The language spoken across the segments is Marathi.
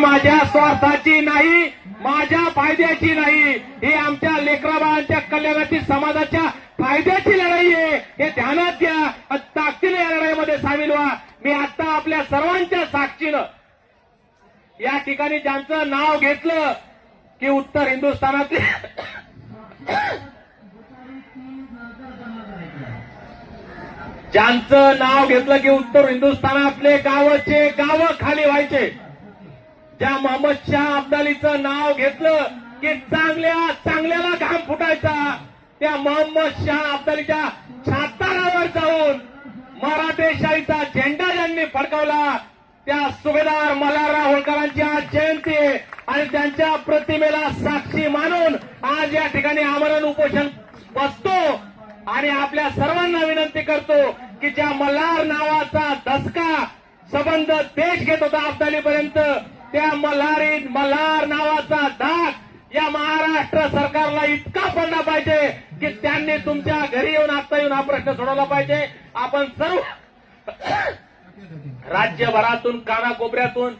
माझ्या स्वार्थाची नाही, माझ्या फायद्याची नाही, ही आमच्या लेकराबाळांच्या कल्याणाची, समाजाच्या फायद्याची लढाई आहे, हे ध्यानात घ्या. ताकदीने या लढाईमध्ये सामील व्हा. मी आता आपल्या सर्वांच्या साक्षीनं या ठिकाणी ज्यांचं नाव घेतलं की उत्तर हिंदुस्थानातले ज्यांचं नाव घेतलं की उत्तर हिंदुस्थानातले गावचे गाव खाली व्हायचे, ज्या मोहम्मद शाह अब्दालीचं नाव घेतलं की चांगल्या चांगल्याला घाम फुटायचा, त्या मोहम्मद शाह अब्दालीच्या छाताडावर जाऊन मराठेशाहीचा झेंडा ज्यांनी फडकावला, त्या सुभेदार मल्हारराव होळकरांची आज जयंती आहे आणि त्यांच्या प्रतिमेला साक्षी मानून आज या ठिकाणी आमरण उपोषण बसतो आणि आपल्या सर्वांना विनंती करतो की ज्या मल्हार नावाचा धसका संबंध देश घेत होता अब्दालीपर्यंत, त्या मल्हार नावाचा धाक या महाराष्ट्र सरकारला इतका पडला पाहिजे की त्यांनी तुमच्या घरी येऊन आता येऊन हा प्रश्न सोडवला पाहिजे. आपण सर्व राज्यभरातून कानाकोपऱ्यातून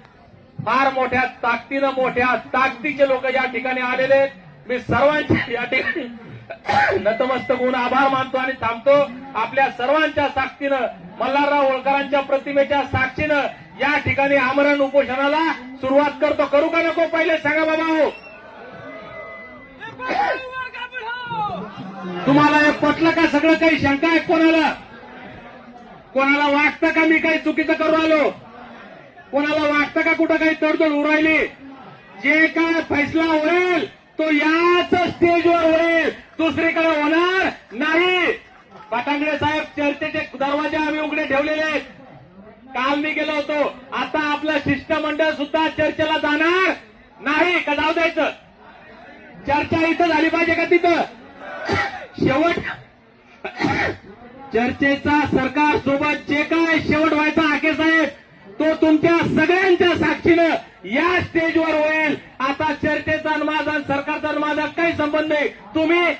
फार मोठ्या ताकदीनं मोठ्या ताकदीचे लोक या ठिकाणी आलेले आहेत. मी सर्वांचे या ठिकाणी नतमस्तक होऊन आभार मानतो आणि थांबतो. आपल्या सर्वांच्या साक्षीनं, मल्हारराव होळकरांच्या प्रतिमेच्या साक्षीनं या ठिकाणी आमरण उपोषणाला सुरुवात करतो. करू का नको पहिले सांगा बाबा हो. तुम्हाला हे पटलं का सगळं? काही शंका आहे कोणाला? कोणाला वाटतं का मी काही चुकीचं करू आलो? कोणाला वाटतं का कुठं काही तडजोड उरायली? जे काय फैसला होईल तो याच स्टेजवर होईल, दुसरीकडे होणार नाही. पाटांगडे साहेब, चर्चेचे दरवाजे आम्ही उघडे ठेवलेले आहेत. काल मी गेलो होतो. आता आपलं शिष्टमंडळ सुद्धा चर्चेला जाणार नाही का? जाऊ द्यायचं? चर्चा इथं झाली पाहिजे का तिथं? शेवट चर्चेचा सरकार सोबत जे काय शेवट व्हायचा हाके साहेब, तो तुमच्या सगळ्यांच्या साक्षीनं या स्टेजवर होईल. आता चर्चेचा माझा सरकारचा माझा काही संबंध नाही. तुम्ही